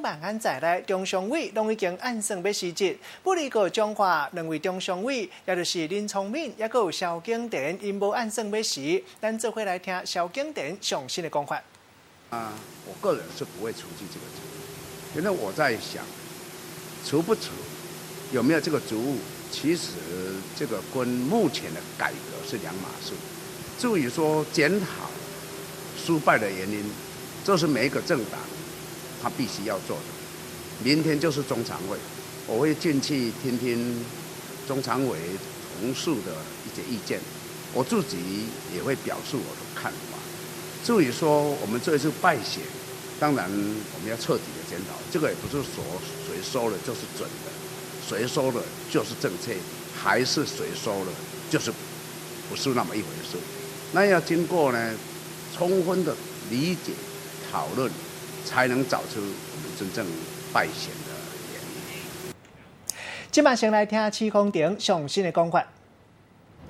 万案在内，中常委拢已经按算要辞职。不离个讲话，两位中常委，也就是林聪敏，也有萧景田，因无按算要辞。咱这回来听萧景田详细的讲法。我个人是不会除去这个职务，因为我在想，除不除，有没有这个职务，其实这个跟目前的改革是两码事。至于说检讨失败的原因，这是每一个政党他必须要做的。明天就是中常会，我会进去听听中常委同事的一些意见，我自己也会表述我的看法。至于说我们这一次败选，当然我们要彻底的检讨，这个也不是说谁说了就是准的，谁说了就是正确，还是谁说了就是不是那么一回事。那要经过呢充分的理解讨论，才能找出我们真正败选的原因。今晚先来听市空亭详细的讲法。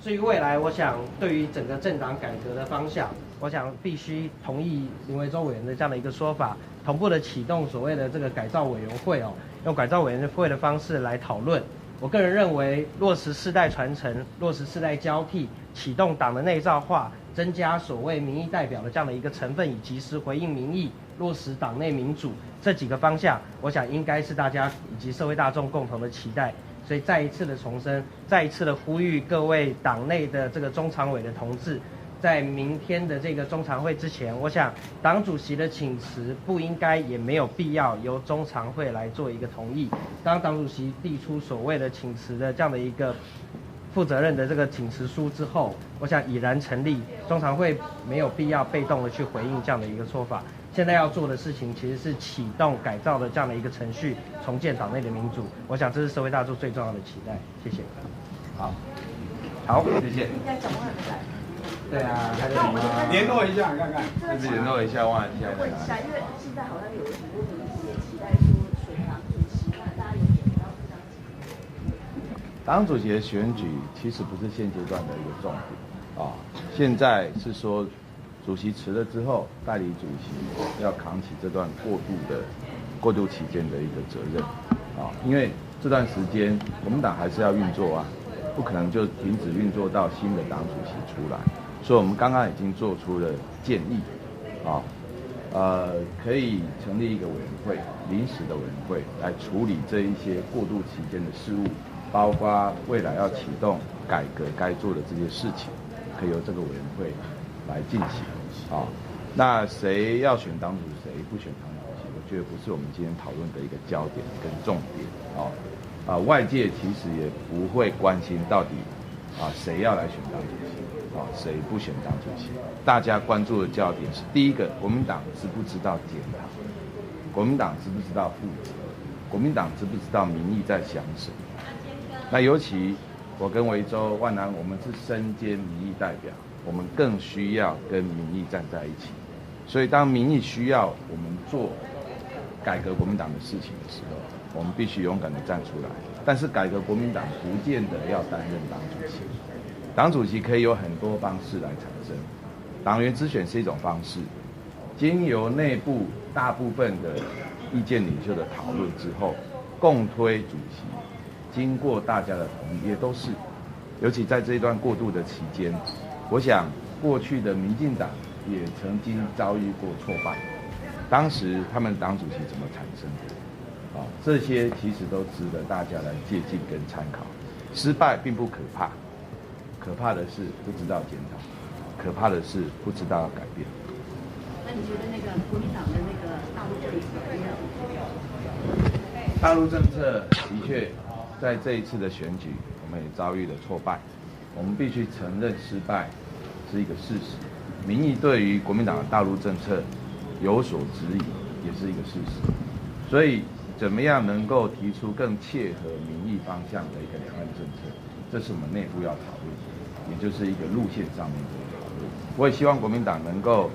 至于未来，我想对于整个政党改革的方向，我想必须同意林维洲委员的这样的一个说法，同步的启动所谓的这个改造委员会用改造委员会的方式来讨论。我个人认为，落实世代传承，落实世代交替，启动党的内造化，增加所谓民意代表的这样的一个成分，以及时回应民意，落实党内民主这几个方向，我想应该是大家以及社会大众共同的期待。所以再一次的重申，再一次的呼吁各位党内的这个中常委的同志，在明天的这个中常会之前，我想党主席的请辞不应该也没有必要由中常会来做一个同意。当党主席递出所谓的请辞的这样的一个负责任的这个请辞书之后，我想已然成立，中常会没有必要被动的去回应这样的一个说法。现在要做的事情其实是启动改造的这样的一个程序，重建党内的民主。我想这是社会大众最重要的期待。谢谢。好，谢谢。对啊，还有什么？联络一下看看，就是联络一下，问一下。问一下，因为现在好像有很多的一些期待说选党主席，那大家有点不要这样子。党主席的选举其实不是现阶段的一个重点啊，现在是说主席辞了之后，代理主席要扛起这段过渡期间的一个责任啊，因为这段时间国民党还是要运作啊，不可能就停止运作到新的党主席出来，所以我们刚刚已经做出了建议啊，可以成立一个委员会，临时的委员会来处理这一些过渡期间的事务，包括未来要启动改革该做的这些事情，可以由这个委员会来进行。那谁要选党主席，谁不选党主席，我觉得不是我们今天讨论的一个焦点跟重点外界其实也不会关心到底谁要来选党主席谁不选党主席，大家关注的焦点是第一个，国民党知不知道检讨，国民党知不知道负责，国民党知不知道民意在想什么。那尤其我跟维洲、万南，我们是身兼民意代表，我们更需要跟民意站在一起。所以当民意需要我们做改革国民党的事情的时候，我们必须勇敢的站出来。但是改革国民党不见得要担任党主席，党主席可以有很多方式来产生，党员咨选是一种方式，经由内部大部分的意见领袖的讨论之后，共推主席，经过大家的同意，也都是。尤其在这一段过渡的期间，我想过去的民进党也曾经遭遇过挫败，当时他们党主席怎么产生的？这些其实都值得大家来借鉴跟参考。失败并不可怕，可怕的是不知道检讨，可怕的是不知道要改变。那你觉得那个国民党的那个大陆政策怎么样？大陆政策的确在这一次的选举，我们也遭遇了挫败，我们必须承认失败是一个事实。民意对于国民党的大陆政策有所质疑，也是一个事实。所以怎么样能够提出更切合民意方向的一个两岸政策，这是我们内部要讨论的，也就是一个路线上面的讨论。我也希望国民党能够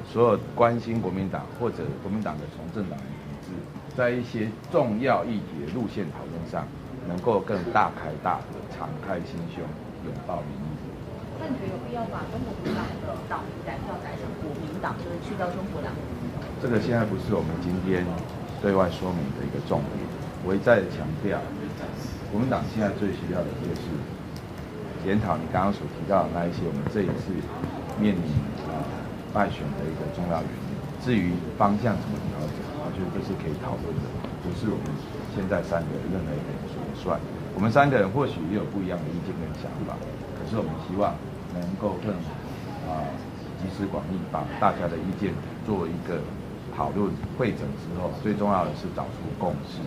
所有关心国民党或者国民党的从政党员同志，在一些重要议题的路线讨论上，能够更大开大合，敞开心胸，拥抱民意。那你觉得有必要把中国国民党的党名改成国民党，就是去掉中国两个字？这个现在不是我们今天对外说明的一个重点。我一再的强调，国民党现在最需要的就是检讨你刚刚所提到的那一些我们这一次面临败选的一个重要原因。至于方向怎么调整，我觉得这是可以讨论的，不是我们现在3个任何一个人说了算。我们3个人或许也有不一样的意见跟想法，可是我们希望能够更集思广益，把大家的意见做一个讨论汇整之后，最重要的是找出共识。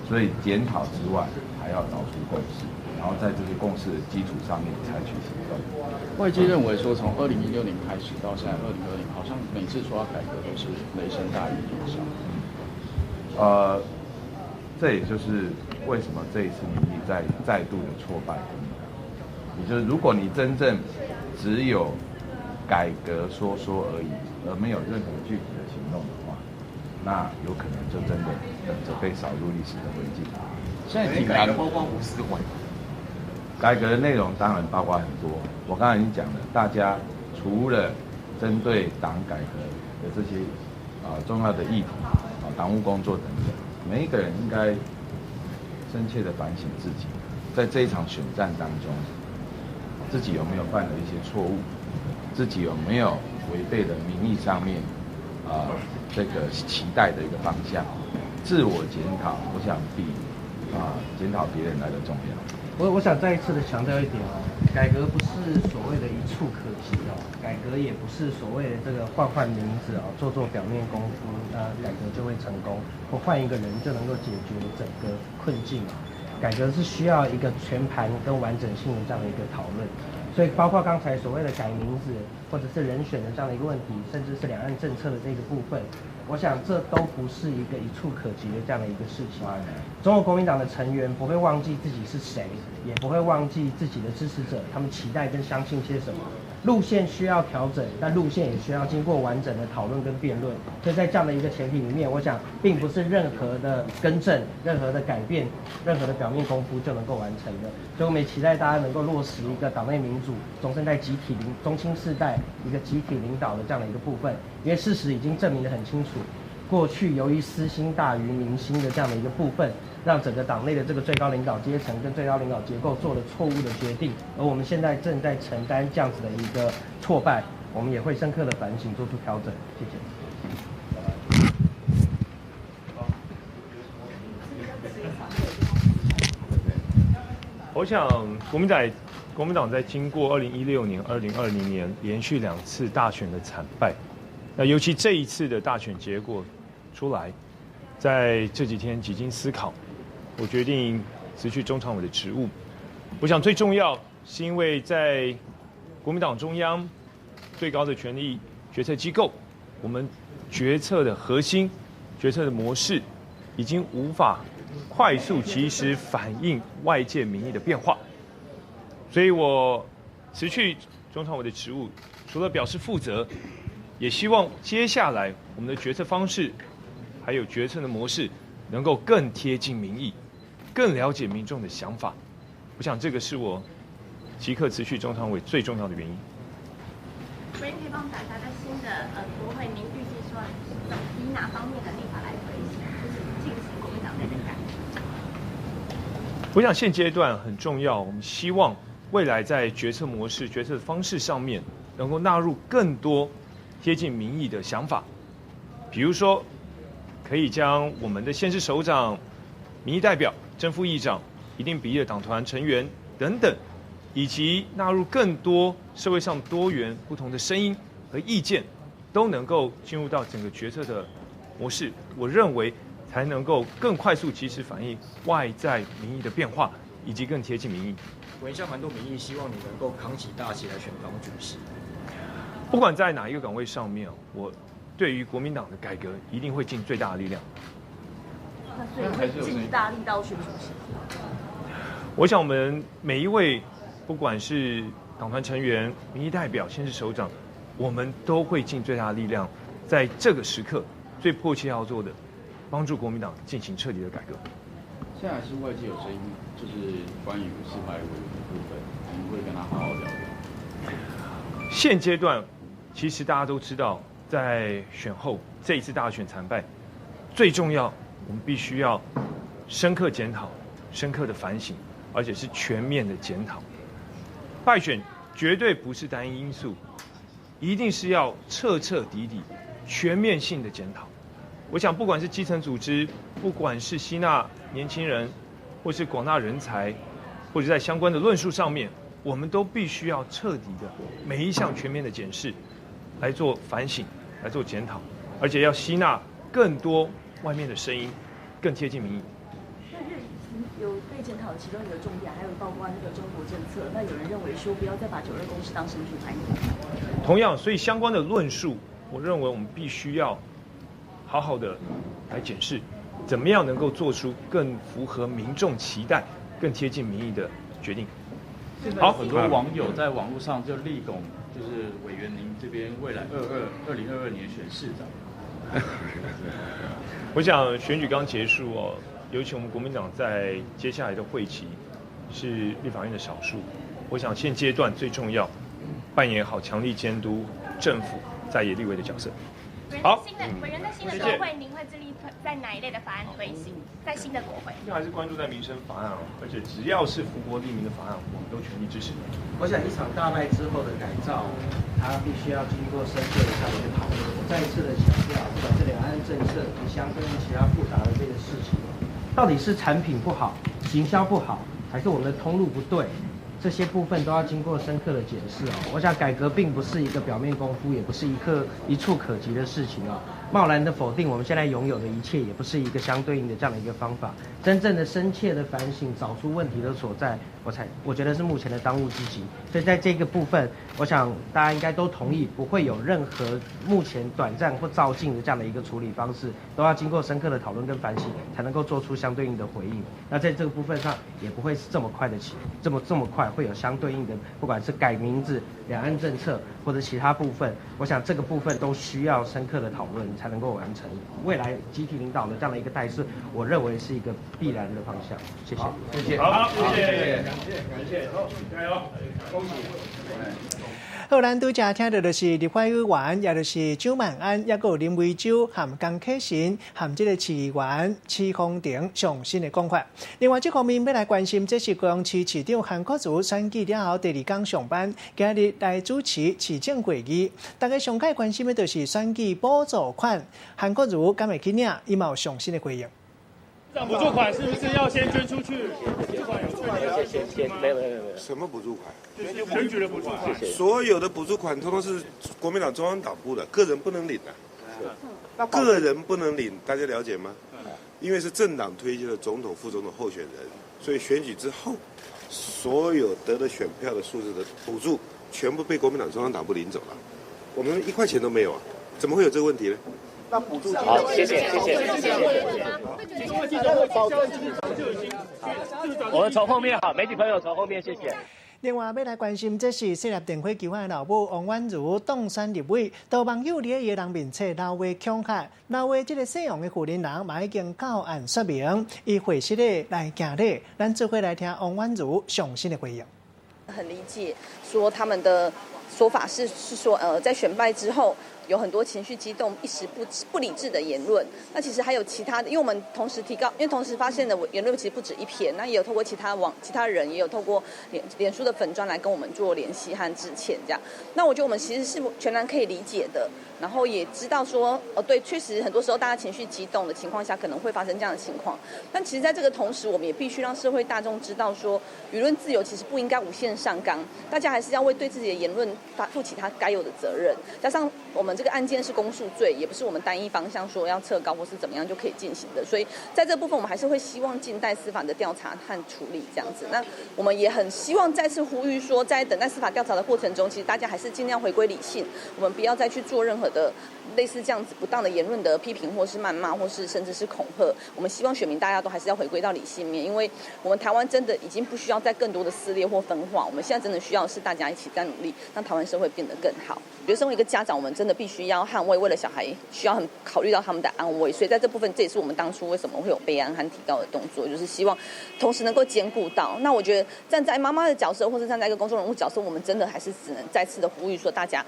所以检讨之外，还要找出共识，然后在这些共识的基础上面采取行动。外界认为说，从2016年开始到现在2020，好像每次说要改革都是雷声大雨点小。这也就是为什么这一次民意再度的挫败。也就是如果你真正只有改革说而已，而没有任何具体的行动的话，那有可能就真的等着被扫入历史的灰烬。现在挺难，包括50环。改革的内容当然包括很多，我刚才已经讲了，大家除了针对党改革的这些重要的议题党务工作等等，每一个人应该深切的反省自己，在这一场选战当中，自己有没有犯了一些错误，自己有没有违背了民意上面这个期待的一个方向，自我检讨，我想比检讨别人来的重要。我想再一次的强调一点改革不是所谓的一触可及改革也不是所谓的这个换名字做表面功夫，改革就会成功，或换一个人就能够解决整个困境改革是需要一个全盘跟完整性的这样的一个讨论，所以包括刚才所谓的改名字或者是人选的这样的一个问题，甚至是两岸政策的这个部分，我想这都不是一个一触可及的这样的一个事情。中国国民党的成员不会忘记自己是谁，也不会忘记自己的支持者，他们期待跟相信些什么。路线需要调整，但路线也需要经过完整的讨论跟辩论。所以在这样的一个前提里面，我想并不是任何的更正、任何的改变、任何的表面功夫就能够完成的。所以我们也期待大家能够落实一个党内民主、中生代集体中青世代一个集体领导的这样的一个部分。因为事实已经证明得很清楚，过去由于私心大于民心的这样的一个部分，让整个党内的这个最高领导阶层跟最高领导结构做了错误的决定，而我们现在正在承担这样子的一个挫败，我们也会深刻的反省，做出调整。谢谢。我想国民党在经过2016年、2020年连续2次大选的惨败，那尤其这一次的大选结果出来，在这几天几经思考，我决定辞去中常委的职务。我想最重要是因为在国民党中央最高的权力决策机构，我们决策的核心、决策的模式已经无法快速及时反映外界民意的变化，所以我辞去中常委的职务，除了表示负责，也希望接下来我们的决策方式还有决策的模式能够更贴近民意，更了解民众的想法。我想这个是我即刻辞去中常委最重要的原因。委员可以帮我们讲一下，在新的国会，您预计说以哪方面的立法来推行，就是进行国民党内的改革？我想现阶段很重要，我们希望未来在决策模式、决策方式上面能够纳入更多贴近民意的想法，比如说可以将我们的县市首长、民意代表、正副议长、一定比例的党团成员等等，以及纳入更多社会上多元不同的声音和意见，都能够进入到整个决策的模式。我认为才能够更快速、及时反映外在民意的变化，以及更贴近民意。文下蛮多民意希望你能够扛起大旗来选党主席。不管在哪一个岗位上面，我对于国民党的改革一定会尽最大的力量。那所以会尽大力到选主席。我想我们每一位，不管是党团成员、民意代表、县市首长，我们都会尽最大的力量，在这个时刻最迫切要做的，帮助国民党进行彻底的改革。现在是外界有声音，就是关于司法委员的部分，您会跟他好好聊聊。现阶段，其实大家都知道，在选后这一次大选惨败，最重要我们必须要深刻检讨、深刻的反省，而且是全面的检讨。败选绝对不是单一因素，一定是要彻彻底底、全面性的检讨。我想，不管是基层组织，不管是吸纳年轻人，或是广大人才，或者在相关的论述上面，我们都必须要彻底的每一项全面的检视，来做反省，来做检讨，而且要吸纳更多外面的声音，更贴近民意。有被检讨的其中一个重点，还有包括那个中国政策。那有人认为说，不要再把9·2共识当神主牌。同样，所以相关的论述，我认为我们必须要好好的来检视，怎么样能够做出更符合民众期待、更贴近民意的决定。好，很多网友在网络上就力拱，就是委员您这边未来2022年选市长。我想选举刚结束哦，尤其我们国民党在接下来的会期是立法院的少数，我想现阶段最重要扮演好强力监督政府在野立委的角色。好，委员在新的国会，您会致力在哪一类的法案推行？在新的国会，还是关注在民生法案，而且只要是福国利民的法案，我们都全力支持。我想一场大败之后的改造，它必须要经过深刻的这样一个讨论。我再一次的强调，不管是两岸政策及相关其他复杂的这个事情，到底是产品不好、行销不好，还是我们的通路不对？这些部分都要经过深刻的检视哦。我想改革并不是一个表面功夫，也不是一触可及的事情哦。贸然的否定我们现在拥有的一切，也不是一个相对应的这样的一个方法。真正的深切的反省，找出问题的所在，我觉得是目前的当务之急。所以在这个部分，我想大家应该都同意，不会有任何目前短暂或躁进的这样的一个处理方式，都要经过深刻的讨论跟反省，才能够做出相对应的回应。那在这个部分上，也不会是这么快的这么快会有相对应的，不管是改名字、两岸政策或者其他部分，我想这个部分都需要深刻的讨论才能够完成。未来集体领导的这样的一个态势，我认为是一个必然的方向。谢谢，谢谢，好，谢谢，感谢，好，加油，恭喜。好，咱拄则听到的是立法委员，也就是蒋万安，也有林维洲和江启臣，和这个市议员施丰廷上新的讲法。另外，这方面要来关心，这是高雄市市长韩国瑜选举了后第2天上班，今日来主持市政会议。大家上界关心的就是选举补助款，韩国瑜敢会去领？伊嘛有上新的回应。补助款是不是要先捐出去？补助款有先没有。什么补助款？选举的补助款。所有的补助款通通是国民党中央党部的，个人不能领的。个人不能领，大家了解吗？因为是政党推荐的总统、副总统候选人，所以选举之后，所有得了选票的数字的补助，全部被国民党中央党部领走了。我们1块钱都没有啊，怎么会有这个问题呢？那补助好，谢谢。我们从后面好，媒体朋友从后面，谢谢。另外，要来关心，这是设立电火球案的老母王婉如当选立委，多网友伫个人面册老话恐吓，老话这个姓王的负责人嘛已经到案说明，伊会实的来行礼，咱做伙来听王婉如上新的回应。很理解，说他们的说法是说，在选败之后。有很多情绪激动、一时不理智的言论。那其实还有其他的，因为我们同时提高，因为同时发现的言论其实不止1篇，那也有透过其他人，也有透过脸书的粉专来跟我们做联系和致歉这样。那我觉得我们其实是全然可以理解的，然后也知道说，对，确实很多时候大家情绪激动的情况下，可能会发生这样的情况。但其实在这个同时，我们也必须让社会大众知道说，舆论自由其实不应该无限上纲，大家还是要为对自己的言论负起他该有的责任。加上我们这个案件是公诉罪，也不是我们单一方向说要撤告或是怎么样就可以进行的，所以在这部分我们还是会希望静待司法的调查和处理这样子。那我们也很希望再次呼吁说，在等待司法调查的过程中，其实大家还是尽量回归理性，我们不要再去做任何的类似这样子不当的言论的批评或是谩骂或是甚至是恐吓。我们希望选民大家都还是要回归到理性面，因为我们台湾真的已经不需要再更多的撕裂或分化，我们现在真的需要的是大家一起在努力，让台湾社会变得更好。我觉得身为一个家长，我们真真的必须要捍卫，为了小孩需要很考虑到他们的安危，所以在这部分，这也是我们当初为什么会有备案和提告的动作，就是希望同时能够兼顾到。那我觉得站在妈妈的角色，或是站在一个公众人物角色，我们真的还是只能再次的呼吁说，大家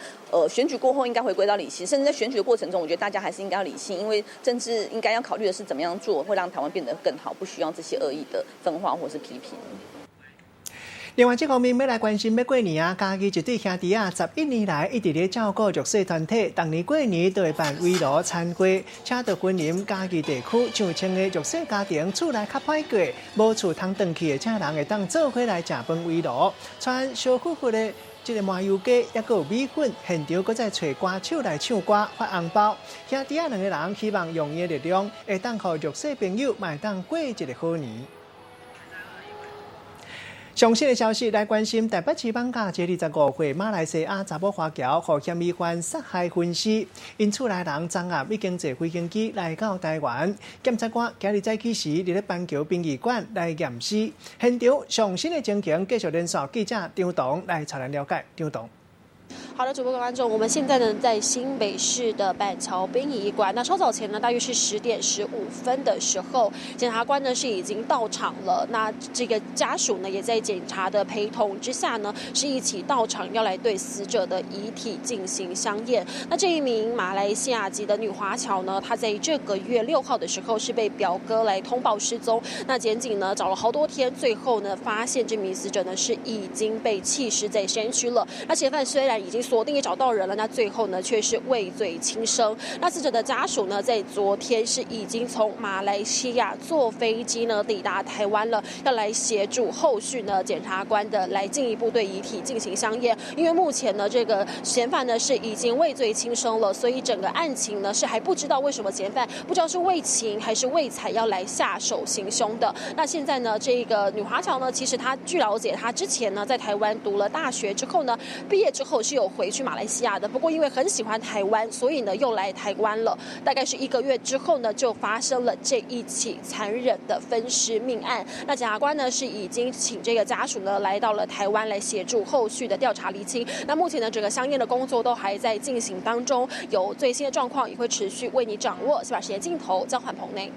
选举过后应该回归到理性，甚至在选举的过程中，我觉得大家还是应该要理性，因为政治应该要考虑的是怎么样做会让台湾变得更好，不需要这些恶意的分化或是批评。另外，这方面要来关心，要过年啊，嘉义一对兄弟啊，11年来一直咧照顾弱势团体，当年过年都会办围炉餐会，请到分林嘉义地区上千个弱势家庭厝内较歹过，无厝通回去的请人会当做伙来食饭围炉，穿小富富的这个麻油鸡，也有米粉，现场搁再找歌手来唱歌发红包。兄弟啊，两个人希望用伊的力量，会当互弱势朋友，嘛会当过一个好年。详细的消息来关心台北市放假节25岁马来西亚查某华侨互嫌疑犯杀害分尸，因厝内人昨暗已经坐飞行机来到台湾，检察官今日早起时伫咧板桥殡仪馆来验尸，现场上新的情形继续连续记者张董来查来了解。张董。好的，主播各位观众，我们现在呢在新北市的板桥殡仪馆。那稍早前呢，大约是10点15分的时候，检察官呢是已经到场了。那这个家属呢也在检察的陪同之下呢，是一起到场要来对死者的遗体进行相验。那这一名马来西亚籍的女华侨呢，她在这个月6号的时候是被表哥来通报失踪。那检警呢找了好多天，最后呢发现这名死者呢是已经被弃尸在山区了。那嫌犯虽然已经锁定也找到人了，那最后呢却是畏罪轻生。那死者的家属呢，在昨天是已经从马来西亚坐飞机呢抵达台湾了，要来协助后续呢检察官的来进一步对遗体进行相验。因为目前呢这个嫌犯呢是已经畏罪轻生了，所以整个案情呢是还不知道为什么嫌犯不知道是为情还是为财要来下手行凶的。那现在呢这个女华侨呢，其实她据了解，她之前呢在台湾读了大学之后呢，毕业之后是有回去马来西亚的，不过因为很喜欢台湾，所以呢又来台湾了。大概是1个月之后呢，就发生了这一起残忍的分尸命案。那检察官呢是已经请这个家属呢来到了台湾来协助后续的调查厘清。那目前呢整个相验的工作都还在进行当中，有最新的状况也会持续为你掌握。把时间镜头交还棚内。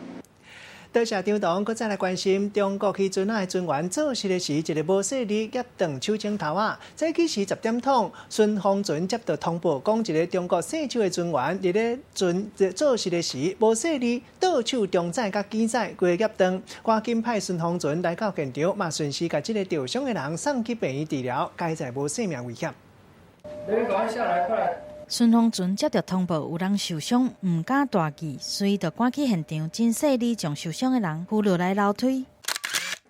多谢张董，搁再来关心中国去船仔的船员做事的时，一个无细力夹断手指头啊！早起时10点钟，顺风船接到通报，讲一个中国姓周的船员伫咧船做事的时，无细力倒手中载甲机载过夹断，赶紧派顺风船来到现场，嘛顺势甲这个受伤的人送去病院治疗，该在无性命危险。那边赶快下来，快来！顺风船接到通报有人受伤，唔敢大意，所以就赶去现场，真细力将受伤的人扶落来楼梯。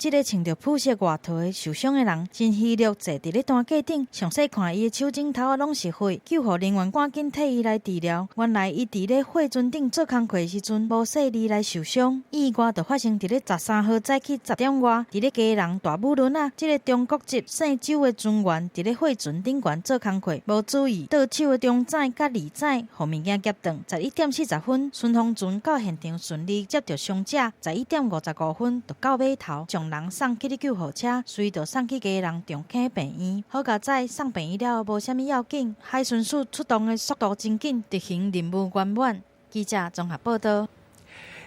这个穿着铺设外套的受伤的人，真虚弱，坐伫咧担架顶。详细看伊的手指头拢是血，救护人员赶紧替伊来治疗。原来伊伫咧货船顶做工课时阵，无细力来受伤。意外就发生伫咧13号早起10点外，伫咧家人大武仑啊，这个中国籍姓周的船员伫咧货船顶悬做工课，无注意倒手的中载甲二载，互物件夹断。11点40分，顺风船到现场顺利接到伤者。11点55分，就到码头将人送去救护车，随着送去家人重庆病院。好佳在送病院了，无啥物要紧。海巡署出动的速度真紧，执行任务圆满。记者综合报道。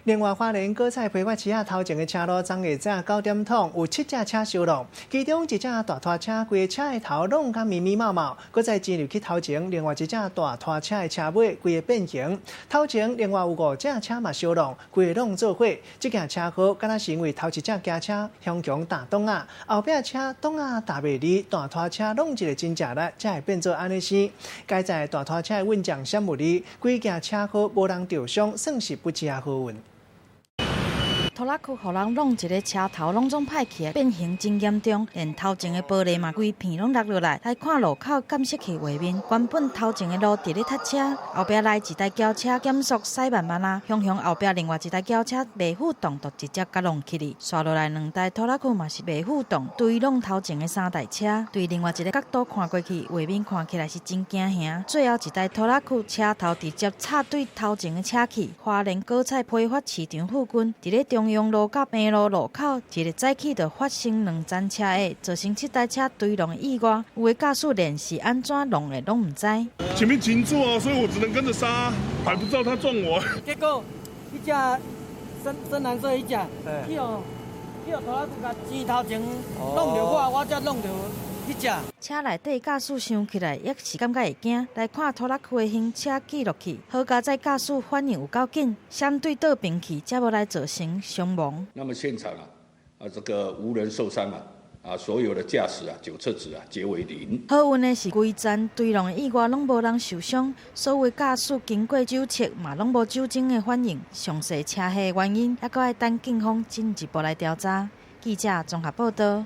另外，花莲果菜批发市啊头前的车路，昨下早9点钟有7架车烧落，其中一架大拖车规个车的头弄甲密密麻麻，搁再进入去头前，另外一架大拖车的车尾规个变形。头前另外有5架车嘛烧落，规个弄做伙。这件车祸敢若是因为头一架驾车向强打洞啊，后壁车洞啊打袂离，大拖车弄一个真正力，才会变做安尼生。该在大拖车的运将闪无离，规件车祸无人受伤，算是不只好运。拖拉机互人弄一个车头拢总歹去的，变形真严重，连头前的玻璃嘛规片拢落落来。来看路口监视器画面，原本头前的路伫咧塞车，后壁来一台轿车减速驶慢慢啊，向后壁另外一台轿车袂互动，就直接甲弄起哩。刷落来2台拖拉机嘛是袂互动，对弄头前的3台车，对另外一个角度看过去，画面看起来是真惊吓。最后一台拖拉机车头直接插对头前的车去。花莲果菜批发市场附近，伫咧中中央路甲平路路口一日早起就发生2层车祸，造成7台车堆弄意外，有的驾驶连是安怎弄的拢唔知。前面停住啊，所以我只能跟着刹，还不知道他撞我。结果一架深蓝色一架，去哦拖拉机甲前头前弄着我才弄着。车内底驾驶想起来，也是感觉会惊。来看拖拉机的行车记录器，好加在驾驶反应有够紧，相对倒平去，才无来造成伤亡。那么现场这个无人受伤所有的驾驶检测值皆为0。好运的是，规站堆弄的意外拢无人受伤，所有驾驶经过酒测嘛拢无酒精的反应。详细车祸原因，还阁要等警方进一步来调查。记者综合报道。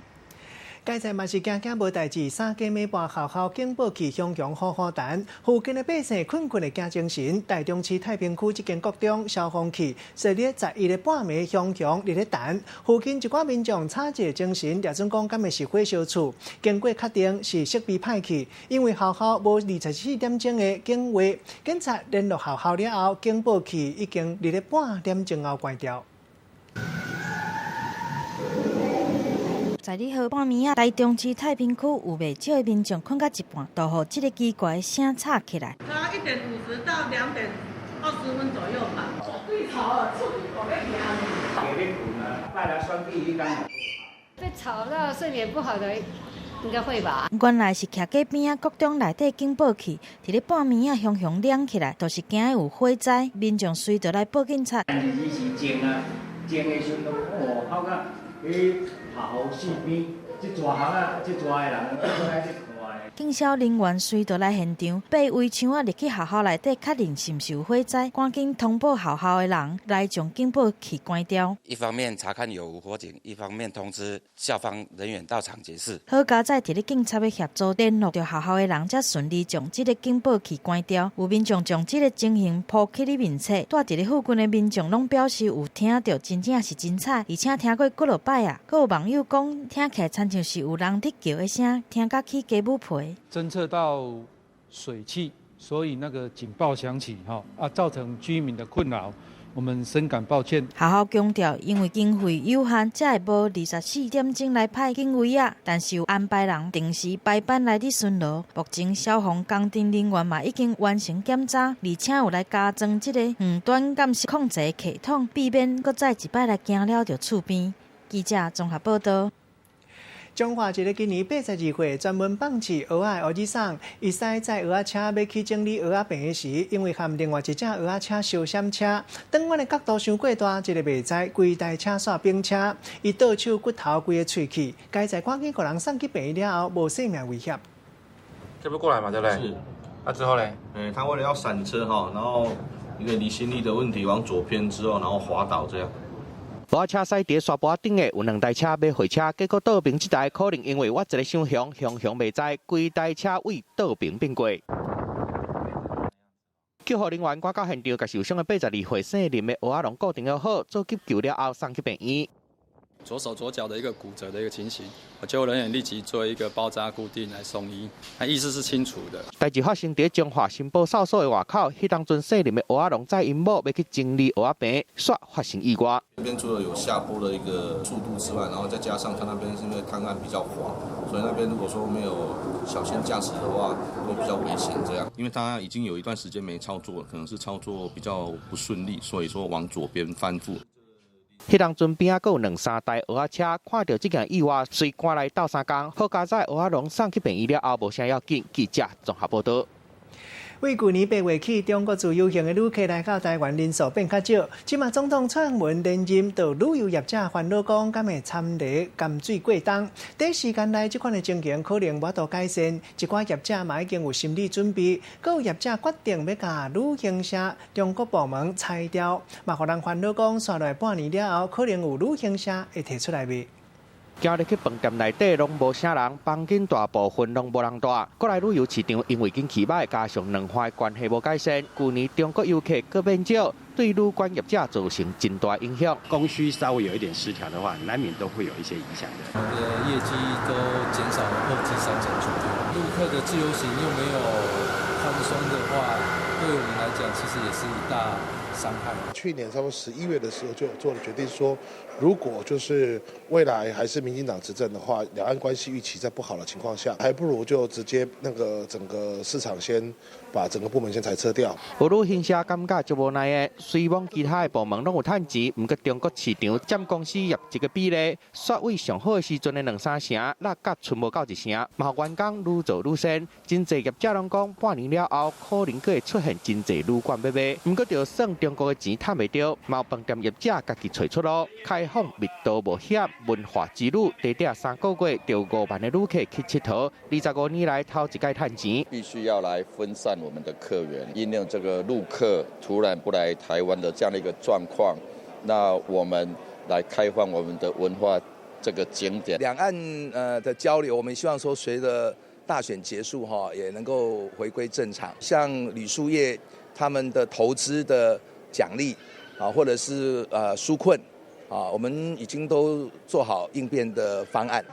介在嘛是惊无代志，3更暝半校校警报器响响好好弹，附近的百姓困困的惊精神。台中市太平区一间国中消防器昨日11个半暝响响伫咧弹，附近一寡民众吵一个精神，掠准讲敢会是火烧厝，经过确定是设备歹去，因为校校无24点钟的警话，警察联络校校了后，警报器已经伫咧半点钟后关掉。在日号半暝台中市太平区有袂少的民众困到一半，就互这个奇怪的声吵起来。1点50到2点20分左右吧。最吵了，厝里口要响。给你困了，带来双臂一干。被吵到睡眠不好的，应该会吧？原来是徛街边啊，国中内底警报器伫咧半暝啊，响响亮起来，就是惊有火灾，民众随着来报警察。但是伊是静的时阵都好个。去校四边，这大巷这大个人都来去看。警消人员随到来现场，爬围墙入去校校内底，确认是毋是有火灾，赶紧通报校校的人来将警报器关掉。一方面查看有无火警，一方面通知校方人员到场解释。好加在伫咧警察的协助联络着校校的人，才顺利将这个警报器关掉。有民众将这个情形铺起咧面册，住伫咧附近的民众拢表示有听到真正是真彩，而且听过几落摆啊。阁有网友讲，听起来亲像是有人伫叫的声，听甲起鸡母皮。侦测到水汽，所以那个警报响起，造成居民的困扰，我们深感抱歉。校校强调，因为经费有限，才会无24点钟来派警卫啊，但是有安排人定时排班来伫巡逻。目前消防工程人员嘛已经完成检查，而且有来加装这个远端监视控制系统，避免搁再一摆来惊了着厝边。记者综合报道。中华一个今年82岁专门放饲蚵仔的儿送，伊驶载蚵仔车要去整理蚵仔病时，因为和另外一只蚵仔车相闪车，转弯的角度伤过大，一个袂知规台车煞并车，伊倒手骨头规个喙齿，该在赶紧给人送去病院了后，无生命危险。这不过来嘛，对不对？是。那之后呢？他为了要闪车然后因为离心力的问题往左偏之后，然后滑倒这样。蚵仔车驶伫沙坡顶的有2台车要回车，结果倒平这台可能因为我一个相向袂知，规台车位倒平并过。救护人员赶到现场，把受伤的82岁姓林的蚵仔笼固定了好，做急救了后送去病院。左手左脚的一个骨折的一个情形，救护人员立即做一个包扎固定来送医，他意识是清楚的。代志发生在中华新报哨所的外口，迄当阵姓林的蚵仔笼载因某要去整理蚵仔病，煞发生意外。这边除了有下坡的一个速度之外，然后再加上他那边是因为滩岸比较滑，所以那边如果说没有小心驾驶的话，会比较危险这样。因为他已经有一段时间没操作了，可能是操作比较不顺利，所以说往左边翻覆。迄当阵边还有2-3台蚵仔车，看到这件意外，随赶来斗3工，好加载蚵仔笼送去病院了后，无啥要紧。记者综合报道。为去年8月起，中国自由行的旅客来到台湾人数变较少。即马总统蔡英文连任，就旅游业者烦恼讲，敢会参例甘水过冬。短时间内，这款的情形可能无法改善。一寡业者嘛已经有心理准备，各有业者决定要甲旅行社、中国部门拆掉，嘛互人烦恼讲，刷来半年了后，可能有旅行社会提出来卖。今日去饭店内底拢无啥人，房间大部分拢无人住。国内旅游市场因为经济歹，加上两岸关系无改善，去年中国游客更变少，对旅馆业者造成真大影响。供需稍微有一点失调的话，难免都会有一些影响的。业绩都减少了2至3成左右。陆客的自由行又没有宽松的话，对我们来讲其实也是一大伤害。去年差不多11月的时候就有做了决定说，如果就是未来还是民进党执政的话，两岸关系预期在不好的情况下，还不如就直接那个整个市场先把整个部门先裁撤掉。俄罗形势感觉就无奈的，虽望其他的部门拢有趁钱，不过中国市场占公司业绩的比例，煞位上好的时阵的2-3成，落甲剩无到1成，嘛员工愈做愈善，真侪业者拢讲半年了后，可能会出现真侪旅馆要卖，不过就算中国的钱赚袂到，嘛有饭店业者家己找出路，开放密度无险文化之旅，短短3个月就5万的旅客去佚佗，25年来头一届赚钱，必须要来分散我们的客源，因为这个陆客突然不来台湾的这样的一个状况，那我们来开放我们的文化这个景点。两岸的交流，我们希望说随着大选结束哈，也能够回归正常。像旅宿业他们的投资的奖励啊，或者是纾困啊，我们已经都做好应变的方案。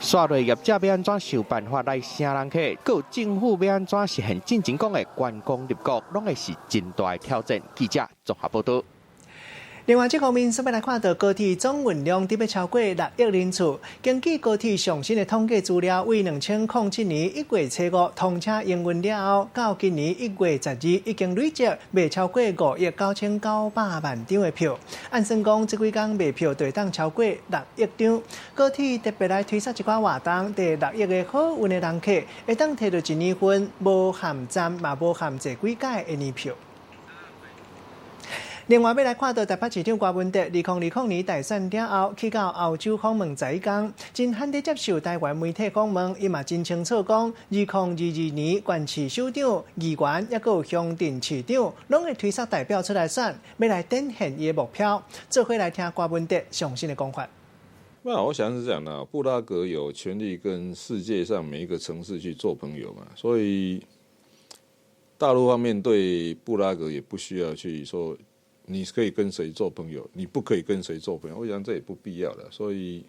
刷落业者要安怎想办法来请人客，各政府要安怎实现进前讲的观光立国，拢会是真大的挑战。记者综合报道。另外，这方面，咱要来看到高铁总运量特别超过6亿人次。根据高铁上新的统计资料，为2007年1月初5通车营运了后，到今年1月12已经累积卖超过5亿9900万张的票。按算讲，这几天卖票就当超过6亿张。高铁特别来推出一寡活动，第6亿的好运的人客会当摕到1年份无限站嘛无限坐几届的年票。另外，要来看到台北市长郭文哲2020年大选了后，去到澳洲访问10天，真罕得接受台湾媒体访问，伊嘛真清楚讲，2022年县市首长、议员，也有乡镇市长，拢会推出代表出来选，要来展现伊的目标。这回来听郭文哲详细的讲法。那我想是这样的，布拉格有权利跟世界上每一个城市去做朋友嘛，所以大陆方面对布拉格也不需要去说。你可以跟谁做朋友，你不可以跟谁做朋友，我想这也不必要的。所以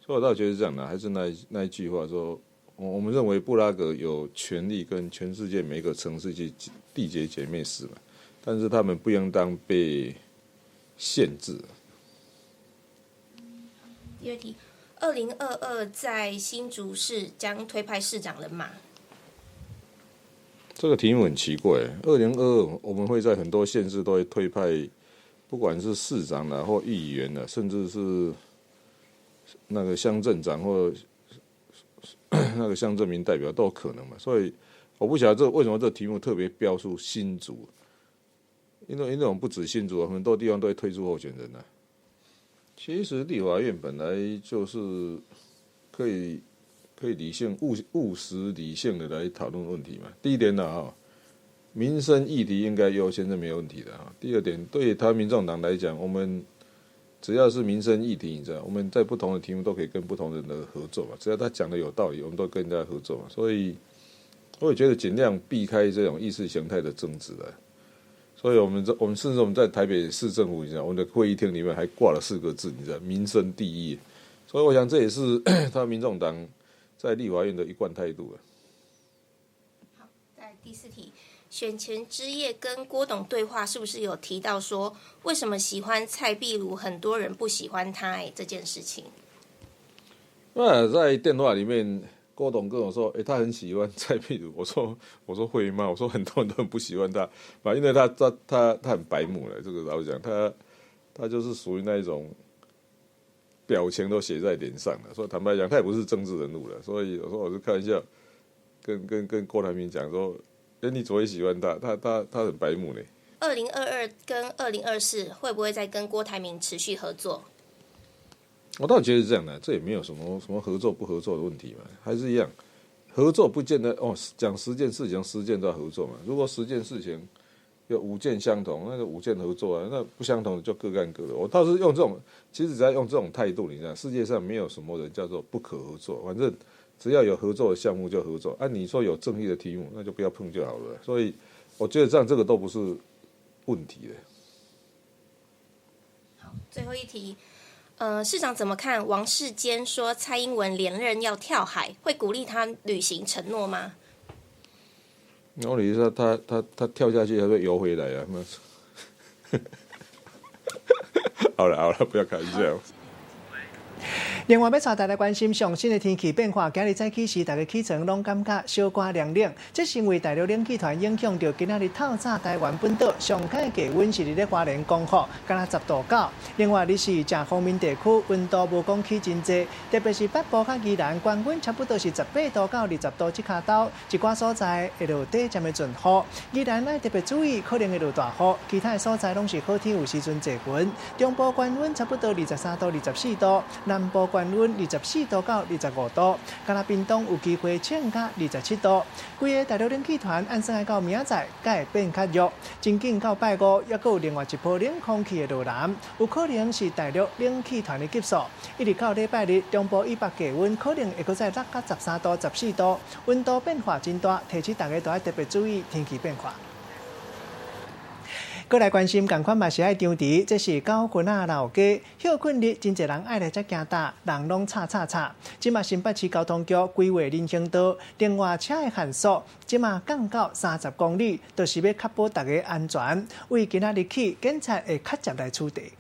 我倒觉得这样的，还是那一句话说，我们认为布拉格有权利跟全世界每一个城市去缔结姐妹市嘛，但是他们不应当被限制。第二题，2022在新竹市将推派市长人马。这个题目很奇怪，2022我们会在很多县市都会推派，不管是市长啦或议员啦，甚至是那个乡镇长或那个乡镇民代表都有可能嘛。所以我不晓得为什么这个题目特别标出新竹，因为我们不止新竹，很多地方都会推出候选人啊。其实立法院本来就是可以理性、务实、理性的来讨论问题嘛。第一点呢，民生议题应该优先是没有问题的哈。第二点，对台湾民众党来讲，我们只要是民生议题，你知道，我们在不同的题目都可以跟不同人的合作嘛。只要他讲的有道理，我们都跟人家合作嘛。所以，我也觉得尽量避开这种意识形态的争执了。所以我们甚至我们在台北市政府，你知道，我们的会议厅里面还挂了4个字，你知道，民生第一。所以我想这也是他们民众党在立法院的一贯态度了。好，在第4题，选前之夜跟郭董对话，是不是有提到说为什么喜欢蔡壁如，很多人不喜欢他这件事情？那在电话里面，郭董跟我说，他很喜欢蔡壁如。我说会吗？我说很多人都很不喜欢他，因为他很白目了。这个老实讲，他就是属于那一种。表情都写在脸上了，所以坦白讲，他也不是政治人物了。所以有时候我是开玩笑，跟郭台铭讲说，你怎么会喜欢他？他很白目呢。2022跟2024会不会再跟郭台铭持续合作？我倒觉得是这样的，这也没有什么合作不合作的问题嘛，还是一样，合作不见得讲10件事情10件都要合作嘛。如果10件事情有5件相同，那就5件合作啊；那不相同的就各干各的。我倒是用这种，其实只要用这种态度，你知道，世界上没有什么人叫做不可合作，反正只要有合作的项目就合作。你说有争议的题目，那就不要碰就好了。所以我觉得这样这个都不是问题的。好，最后一题，市长怎么看王世坚说蔡英文连任要跳海，会鼓励他履行承诺吗？然后你说他跳下去还会游回来啊？好了，不要开玩笑。另外，要带大家关心上新的天气变化。今日早起时，大家起床拢感觉小可凉凉，这是因为大陆冷气团影响到今仔日透早台湾本岛上佳的气温是伫咧花莲讲好，敢若10度9。另外，你是正方面地区温度无讲起真济，特别是北部甲宜兰，高温差不多是18度到20度即卡兜，一寡所在会落短暂的阵雨。宜兰要特别注意，可能会落大雨，其他的所在拢是好天，有时阵侪云。中部高温差不多23到24度，南部高温24度到25度，加拿屏东有机会降到27度。规个大陆冷气团按算到明仔载，会变较弱。真紧到拜五，还有另外一波冷空气的落南，有可能是大陆冷气团的急速。一直到礼拜日，中部以北气温可能会搁再落到13度、14度，温度变化真大，提醒大家都要特别注意天气变化。过来关心，共款嘛是爱张除，这是9份老街，休困日真侪人爱来遮行搭，人拢吵。即嘛新北市交通局规划人行道，另外车的限速即嘛降到30公里，就是要确保大家安全。为今仔日起，警察会较接来处理。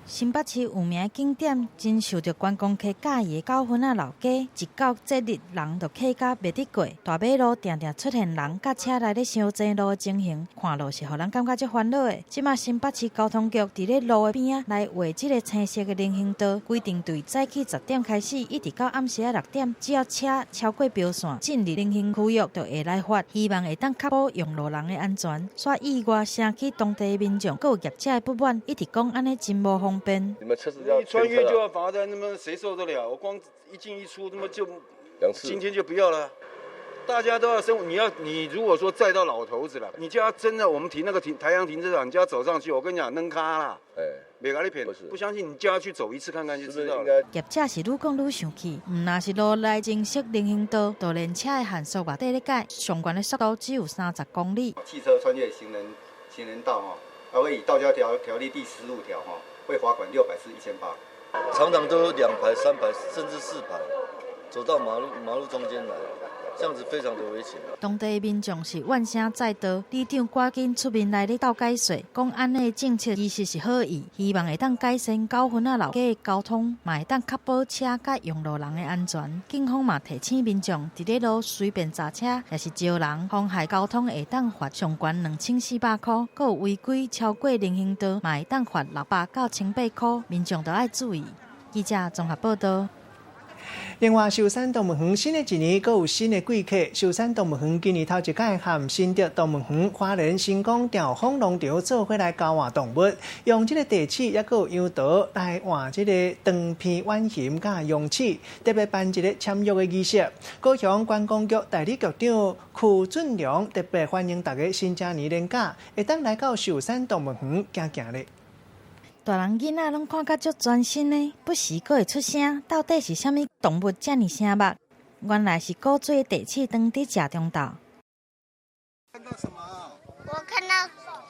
新北市有名的景点，真受到观光客喜爱的9份老街，一到节日人就客甲袂得过。大马路常常出现人甲车来咧相争路的情形，看落是互人感觉足烦恼的。即马新北市交通局伫咧路的边仔来画即个青色的人行道，规定对早起10点开始，一直到暗时6点，只要车超过标线进入人行区域，就会来罚。希望会当确保用路人的安全。所以意外升起当地的民众，各有业者的不满，一直讲安尼真无方便。你们车子要穿越就要罚单，那么谁受得了？我光一进一出，那么就今天就不要了。大家都要生活，你如果说载到老头子了，你就要真的我们停那个台阳停车场，你就要走上去。我跟你讲，扔卡啦，别给你骗。不相信你就要去走一次看看就知道了。业者是愈讲愈生气，唔那是路来正式人行道，就连车的限速也底咧改，上悬的速度只有30公里。汽车穿越行人道还会以道交条例第15条会罚款600至1800，常常都有2排、3排，甚至4排，走到马路中间来，这样子非常的危险。当地民众是怨声载道，里长赶紧出面来咧斗解说，讲安尼政策其实是好意，希望会当改善9份老街的交通，嘛会当确保车甲用路人的安全。警方嘛提醒民众，伫咧路随便揸车也是招人，妨害交通会当罚上悬2400块，佮有违规超过人行道，嘛会当罚600到1800块，民众都要注意。记者综合报道。另外，寿山动物园新的一年，阁有新的贵客。寿山动物园今年头一届和新竹动物园、花莲新光调风农场做伙来交换动物，用这个地鼠也阁有羊桃来换这个长片碗形甲容器，特别办一个签约的仪式。高雄观光局代理局长曲俊良特别欢迎大家新正年年假，会当来到寿山动物园行行咧。大人囡仔拢看甲足专心呢，不时阁会出声，到底是啥物动物遮尔声目？原来是古锥的地鼠当伫食中昼。看到什么？我看到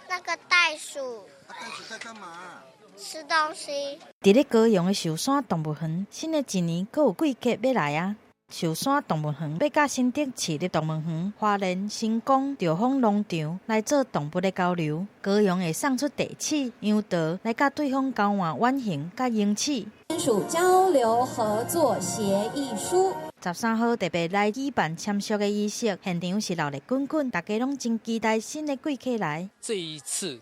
那个袋鼠。袋鼠在干嘛？吃东西。伫咧高雄的寿山动物园，新的一年阁有贵客要来啊！寿山动物园要甲新竹市立动物园、花莲新光调风农场来做动物的交流，高雄会送出地鼠、羊桃来甲对方交换碗形甲容器。签署交流合作协议书。13号特别来举办签署的仪式，现场是热烈滚滚，大家拢真期待新的贵客来。这一次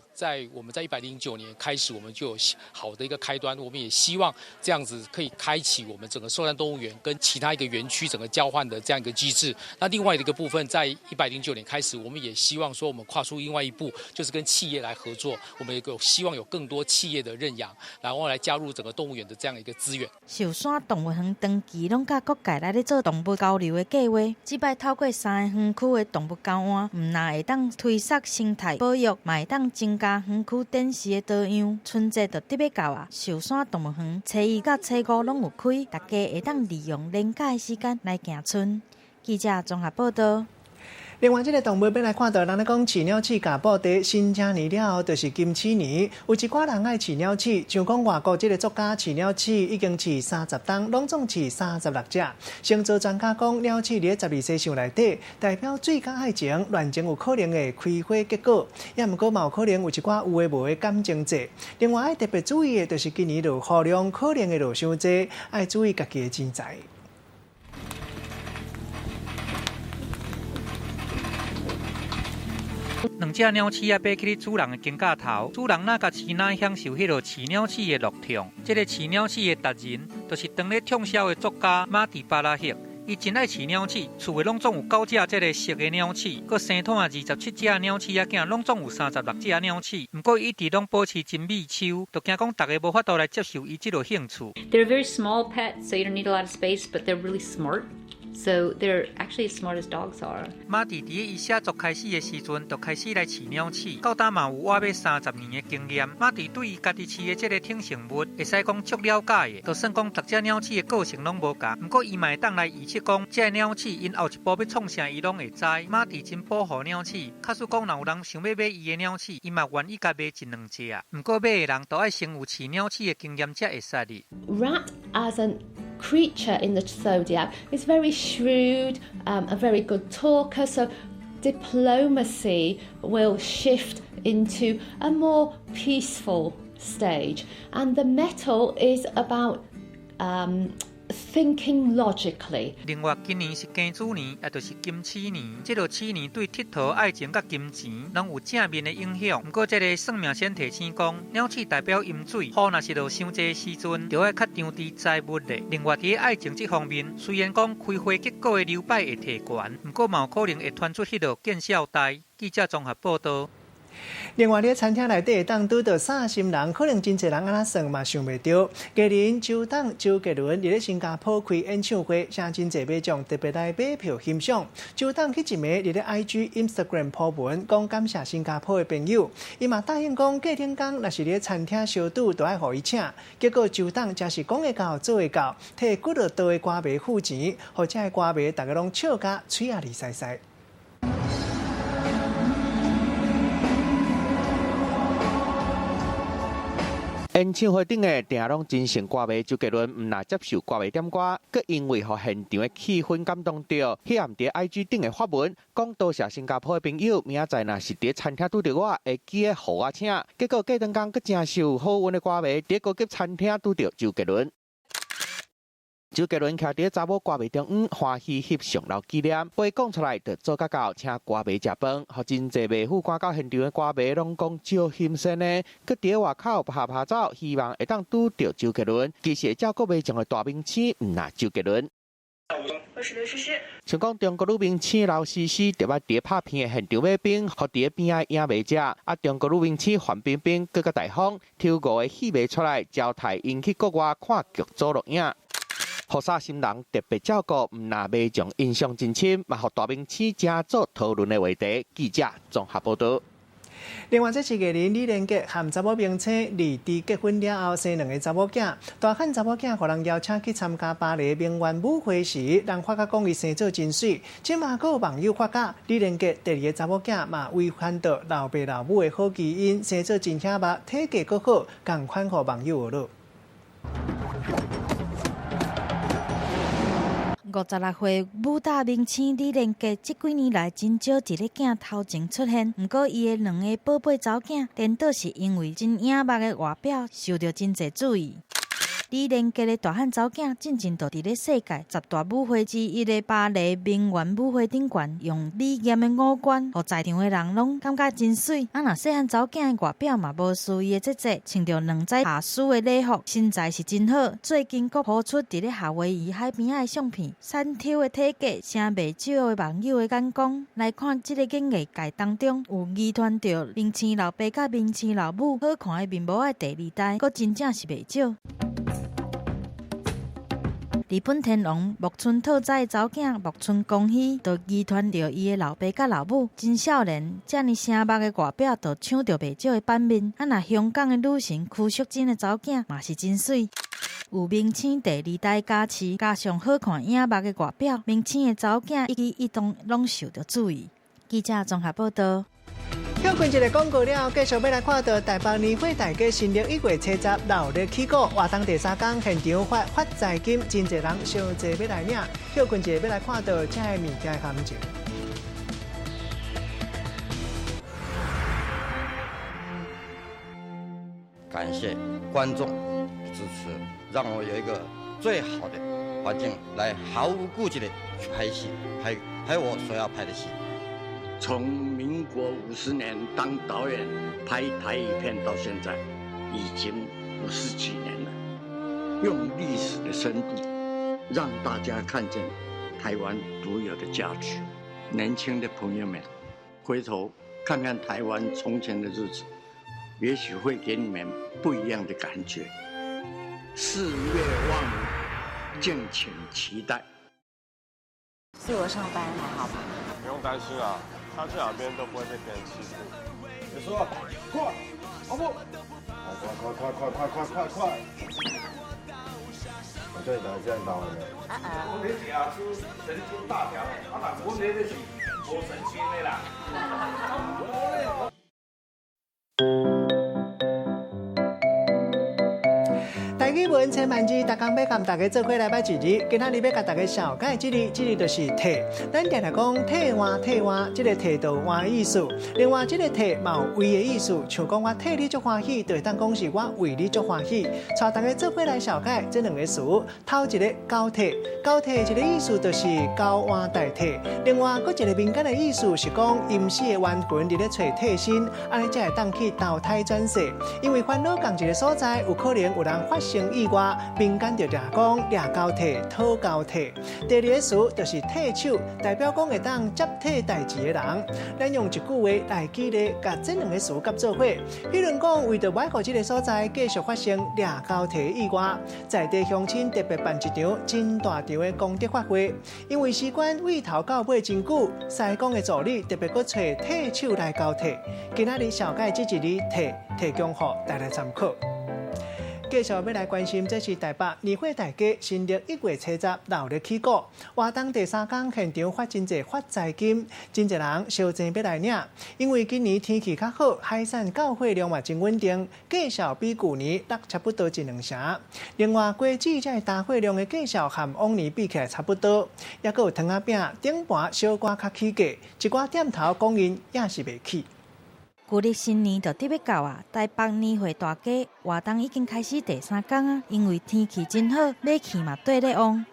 我们在109年开始，我们就有好的一个开端，我们也希望这样子可以开启我们整个寿山动物园跟其他一个园区整个交换的这样一个机制。那另外的一个部分，在109年开始，我们也希望说我们跨出另外一步，就是跟企业来合作，我们也希望有更多企业的认养，然后来加入整个动物园的这样一个资源。寿山动物园长期拢甲各界来咧做动物交流的计划，即摆透过3个园区的动物交换，唔但会当推सक्生态保育，嘛会当增加园区展示的多样。春节就得要到啊，寿山动物园初1到初5拢有开，大家会当利用年假的时间来行春。记者综合报道。另外，这个动物要来看到，人咧讲饲鸟鼠甲布袋新正年了后，就是金鼠年。有一寡人爱饲鸟鼠，像讲外国这个作家饲鸟鼠已经饲30档，拢总饲36只。星座专家讲，鸟鼠伫12星象内底，代表水甲爱情、恋情有可能会开花结果，也毋过嘛有可能有一寡有诶无诶感情债。另外，爱特别注意诶，就是今年落雨量可能会落伤济，爱注意家己诶钱财。两只鸟鼠啊，爬去主人的肩胛头，主人哪甲饲哪享受迄落饲鸟鼠的乐痛。这个饲鸟鼠的达人，就是当咧畅销的作家马蒂巴拉克。伊真爱饲鸟鼠，厝内拢总有9只这个熟的鸟鼠，佮生产27只鸟鼠仔囝，拢总有36只鸟鼠。不过伊一直拢保持真美手，就惊讲大家无法度来接受伊这个兴趣。They're very small pets, so you don't need a lot of space, but they're really smart. So they're actually as smart as dogs are. 马蒂伫伊写作开始的时阵，就开始来饲鸟鼠，到今嘛有我要30年的经验。马蒂对伊家己饲的这个挺生物，会使讲足了解的。就算讲10只鸟鼠的个性拢无同，不过伊嘛会当来预测讲，这鸟鼠因后一步要创啥，伊拢会知。马蒂真保護鳥鼠，假使講有人想要買伊的鳥鼠，伊嘛願意甲買1、2隻。不過買的人都愛先有飼鳥鼠的經驗才會使哩。Rat as an creature in the zodiac is very shrewd, a very good talker, so diplomacy will shift into a more peaceful stage. And the metal is about thinking logically. 另外，今年是庚子年，也就是金鼠年。这个鼠年对佚佗、爱情甲金钱拢有正面的影响。不过，这个算命先提醒讲，鸟鼠代表阴水，雨若是落伤济时阵，就要较张持财物的。另外，伫爱情这方面，虽然讲开花结果的流摆会提悬，不过嘛有可能会传出迄落见笑带。记者综合报道。另外，咧餐厅内底会当拄到啥心人，可能真侪人安那算嘛想袂到。艺人周董周杰伦伫咧新加坡开演唱会，请真侪民众特别来买票欣赏。周董去一暝伫咧 IG、Instagram po文，讲感谢新加坡的朋友。伊嘛答应讲，过天工若是咧餐厅小赌，都爱互伊请。结果周董真是讲会到做会到，替几落道的歌迷付钱，或者的歌迷大家拢笑甲嘴啊哩塞塞。演唱会顶的定拢真成歌迷，周杰伦唔拿接受歌迷点歌，佮因为互现场的气氛感动到，迄暗伫 IG 顶的发文，讲多谢新加坡的朋友，明仔载若是伫餐厅拄到我，会记得互我请。结果过顿工佮真受好运的歌迷，伫高级餐厅拄到周杰伦。周杰伦徛伫查某歌迷中央，欢喜翕上留纪念。话讲出来，就做甲到，请歌迷食饭，互真侪迷虎赶到现场的歌迷拢讲超新鲜呢。佮伫外口拍照，希望会当拄到周杰伦。其实照顾迷众的大明星，唔拿周杰伦。像讲中国女明星刘诗诗，就捌伫拍片的现场买冰，互伫边仔影迷食。中国女明星范冰冰更加大方，挑5个戏迷出来招待因去国外看剧组录影。互啥心人特别照顾，唔拿迷众印象真深，嘛互大明星正做讨论的话题。记者综合报道。另外，这是艺人李连杰和查某明星李迪结婚了后生2个查某囝，大汉查某囝互人邀请去参加巴黎名媛舞会时，人发觉讲伊生做真水。即嘛还有网友发觉李连杰第2个查某囝嘛违反到老爸老母的好基因，生做真显目，体格阁好，共款互网友学乐。56岁武打明星李连杰，这几年来真少伫咧镜头前出现。不过，伊的2个宝贝查某囝，颠倒是因为真颖目的外表受到真侪注意。李连杰的大汉查某囝，进前就伫咧世界10大舞会之一的巴黎名媛舞会顶悬，用李艳的5官，互在场的人拢感觉真水。若细汉查某囝的外表嘛无输伊的姐姐，穿着2只下丝的礼服，身材是真好。最近佫抛出伫咧夏威夷海边仔的相片，瘦挑的体格，成袂少的网友的眼光。来看这个演艺界当中，有遗传着明星老爸甲明星老母好看的面貌的第2代，佫真正是袂少。日本天王木村拓哉查某囝木村光希，就遗传着伊的老爸甲老母，真少年，遮尔醒目的外表，就抢着袂少的版面。若香港的女神邱淑贞的查某囝嘛是真水，有明星第2代加持，加上好看颖目的外表，明星的查某囝一举一动拢受到注意。记者综合报道。休困一个广告了，继续要来看到台北年货大街新历1月初10闹热起鼓，活动第3天现场发财金，真侪人相济要来领。休困一个要来看到这个物件的行情。感谢观众支持，让我有一个最好的环境来毫无顾忌的去拍戏，拍我所要拍的戏。从民国50年当导演拍台语片到现在，已经50几年了。用历史的深度，让大家看见台湾独有的价值。年轻的朋友们，回头看看台湾从前的日子，也许会给你们不一样的感觉。4月望雨，敬请期待。4我上班还好吧？不用担心啊。他去哪边都不会被别人欺负。你说，快，阿布，快！我这里这样打完了。我这家是神经大条的，我这是无神经的啦。台语文千万字，大家要跟大家做伙来摆一日。今仔日要甲大家小解这日就是体。咱常常讲体换，这个体就换意思。另外，这个体嘛有为的意思，像讲我替你足欢喜，就会当讲是我为你足欢喜。带大家做伙来小解这两个词。头一个交替，交替一个意思就是交换代替。另外，搁一个民间的意思是讲阴死的冤魂伫咧找替身，安尼才会当去投胎转世。因为烦恼同一个所在，有可能有人发生意外，民间就讲掠交替、讨交替。第二个词就是替手，代表讲会当接替代志的人。咱用一句话来举例，甲这两个词合做伙。比如讲，为着歹互这个所在继续发生掠交替意外，在地乡亲特别办一场真大场的功德法会。因为时间为头到尾真久，西公的助理特别搁找替手来交替。今仔日小解这一日提供予大家参考。继续要来关心，这是台北年货大街新历1月初10闹热起鼓，活动第3天现场发真侪发财金，真侪人烧钱要来领。因为今年天气较好，海产交货量嘛真稳定，价数比旧年落差不多1、2成。另外，果子这大货量的价数和往年比起来差不多，也佫有糖仔饼、顶盘小可较起价，一寡店头供应也是袂起。旧历新年就得要到啊！台北年货大街活动已经开始第3天啊，因为天气真好，买气嘛对咧旺。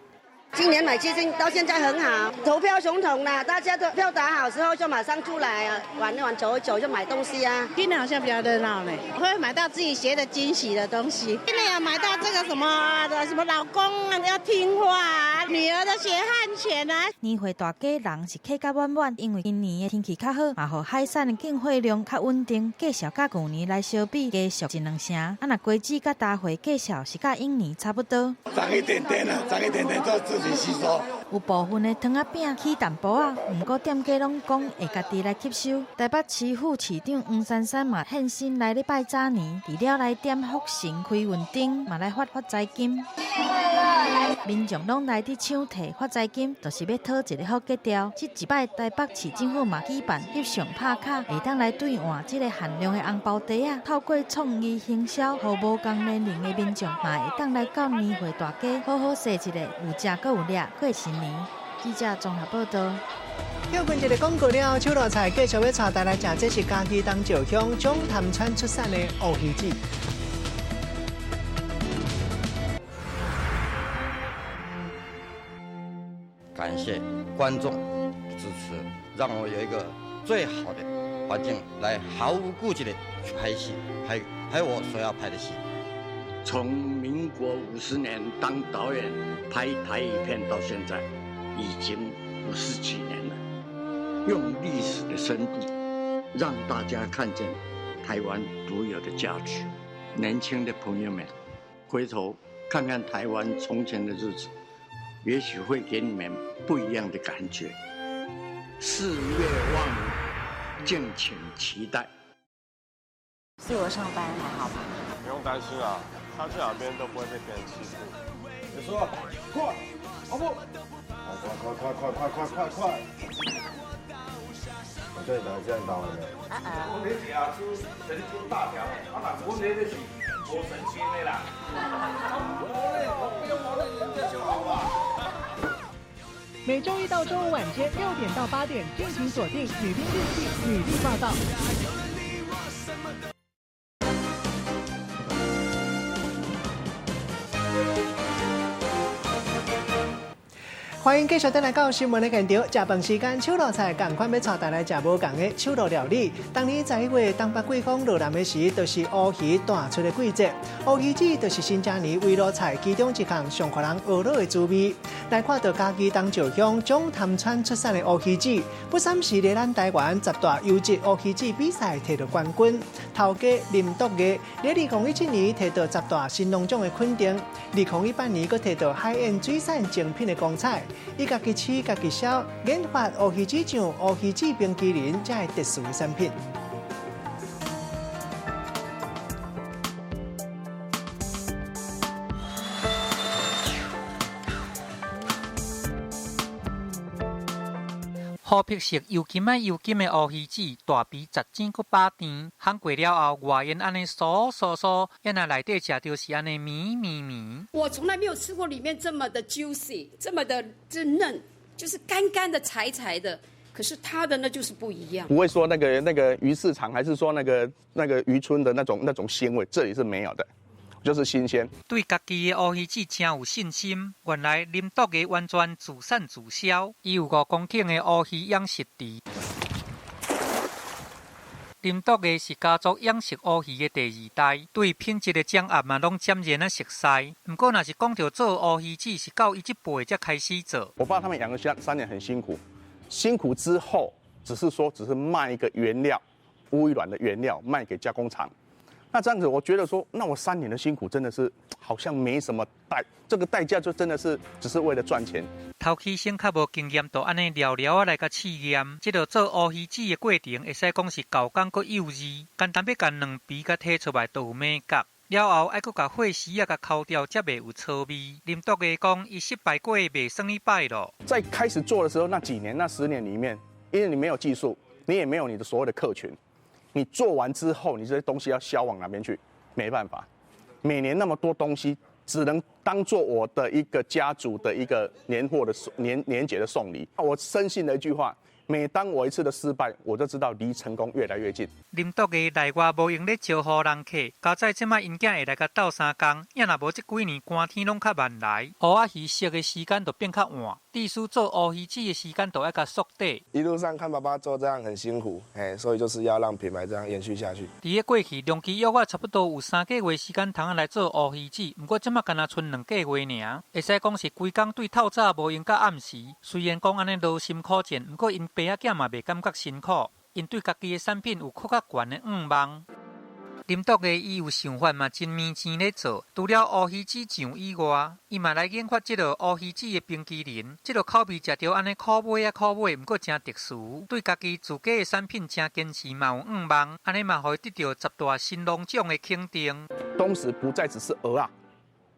今年买基金到现在很好，投票总统啦，大家都票打好之后就马上出来啊，玩一玩走一走就买东西啊。今年好像比较热闹呢，会买到自己觉得惊喜的东西。今年有买到这个什么老公啊要听话，女儿的血汗钱啊。年货大街人是客家满满，因为今年的天气较好，嘛互海产的进货量较稳定，价数甲旧年来相比，加俗1、2成。啊，若果子甲大货价数是甲往年差不多。涨一点点啊，涨一点点做自己吸收。有部分的糖仔饼起淡薄啊，不过店家拢讲会家己来吸收。台北市副市长黄珊珊嘛现身来咧拜早年，除了来点福神开运灯，嘛来发财金。民众拢来伫抢摕发财金，就是要讨一个好格调。这一摆台北市政府嘛举办翕相拍卡，会当来兑换这个限量的红包袋啊。透过创意行销，互无同年龄的民众嘛会当来到年货大街，好好踅一个，有食阁有掠，过新年。记者综合报道。休困一个广告了，手路菜继续要带大家来食，这是嘉义东石乡中潭川出产的乌鱼子。感谢观众支持，让我有一个最好的环境来毫无顾忌的去拍戏，拍我所要拍的戏。从民国50年当导演拍台语片到现在，已经50几年了。用历史的深度，让大家看见台湾独有的价值。年轻的朋友们，回头看看台湾从前的日子，也许会给你们不一样的感觉。4月望雨，敬请期待。4我上班还好吧？不用担心啊，他去哪边都不会被别人欺负。你说，快，阿布，快！这里这样打完了。我们是啊，吃神经大条的，但我们就是无神经的啦。每周一到周五晚间6点到8点，敬请锁定《女兵日记》女力报道。欢迎继续登来到新闻的现场，食饭时间手路菜同款要带大家食无同的手路料理。当年11月东北季风落南的时，就是乌鱼大出的季节。乌鱼子就是新正年围炉菜其中一项上互人学乐的滋味。来看到家己东石乡总潭川出产的乌鱼子，不三时在咱台湾10大优质乌鱼子比赛摕到冠军。头家林德业在2017年摕到10大新农奖的肯定，2018年佫摕到海燕水产精品的光彩。伊家己饲家己销，研发乌鱼子酱、乌鱼子冰淇淋这类特殊的产品。好碧色又金的乌鱼子，大皮10煎佮8甜，烘过了后，外沿安尼酥，也那内底食到是安尼绵。我从来没有吃过里面这么的 juicy， 这么的嫩，就是干干的、柴的。可是它的呢就是不一样，不会说那个鱼市场，还是说那个渔村的那种鲜味，这里是没有的。就是新鲜，对家己的乌鱼子真有信心。原来林德嘅完全自产自销，伊有5公顷的乌鱼养殖地。林德嘅是家族养殖乌鱼的第2代，对品质的掌握嘛，拢渐渐啊熟悉。不过，若是讲到做乌鱼子，是到伊这辈才开始做。我爸他们养了3年，很辛苦。辛苦之后，只是卖一个原料，乌鱼卵的原料卖给加工厂。那这样子，我觉得说，那我3年的辛苦真的是好像没什么这个代价就真的是只是为了赚钱。头起先较无经验，就安尼聊啊来甲试验，这个做乌鱼子的过程，会使讲是高工佮幼稚，简单要甲两皮甲摕出来都有美感。了后爱佮甲血丝啊甲抠掉，才袂有臭味。林德嘅讲，伊失败过袂算一败咯。在开始做的时候，那几年、那10年里面，因为你没有技术，你也没有你的所谓的客群。你做完之后，你这些东西要销往哪边去？没办法，每年那么多东西，只能当做我的一个家族的一个年货的年节的送礼。我深信的一句话：每当我一次的失败，我就知道离成功越来越近。林德嘅内外无用咧招呼人客，加在即摆因囝会来甲斗3工，也若无这几年寒天拢较慢来，乌仔鱼熟的时间就变较晚。地叔做乌鱼子的时间都要甲缩短。一路上看爸爸做这样很辛苦，所以就是要让品牌这样延续下去。伫个过去，梁基约我差不多有3个月时间通来做乌鱼子，不过即摆敢若剩2个月尔，会使讲是规工对透早无用到暗时。虽然讲安尼劳心苦战，不过因爸仔囝嘛袂感觉辛苦，因对家己的产品有较悬的愿望。林德嘅伊有想法嘛，真面钱咧做。除了乌鱼子酱以外，伊嘛来研发这个乌鱼子的冰淇淋。这个口味食到安尼苦味，不过真特殊。对家己自家的产品真坚持嘛，有愿望，安尼嘛，可以得到10大新农奖的肯定。东石不再只是鹅啊，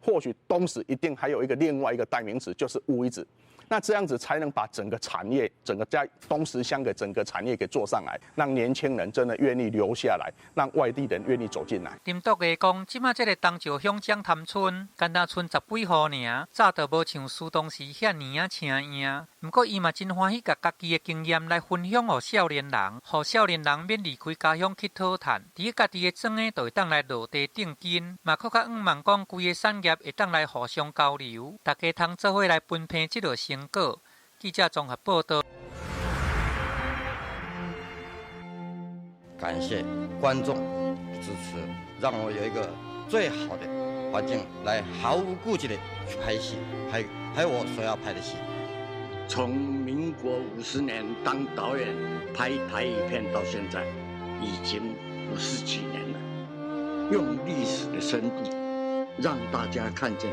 或许东石一定还有另外一个代名词，就是乌鱼子。那这样子才能把整个产业、整个在东石乡的整个产业给做上来，让年轻人真的愿意留下来，让外地人愿意走进来。林德嘅讲，即马这个东石乡江潭村，简单村10几户尔，早就无像苏东时遐尼啊请赢。不过伊嘛真欢喜，甲家己的经验来分享给少年人，让少年人免离开家乡去讨赚，伫家己的庄诶，就会当来落地定根，嘛更加望讲规个产业会当来互相交流，大家通做伙来分配这个成果。记者综合报道。感谢观众支持，让我有一个最好的环境来毫无顾忌的去拍戏，还有我所要拍的戏。从民国50年当导演拍台语片到现在，已经50几年了。用历史的深度，让大家看见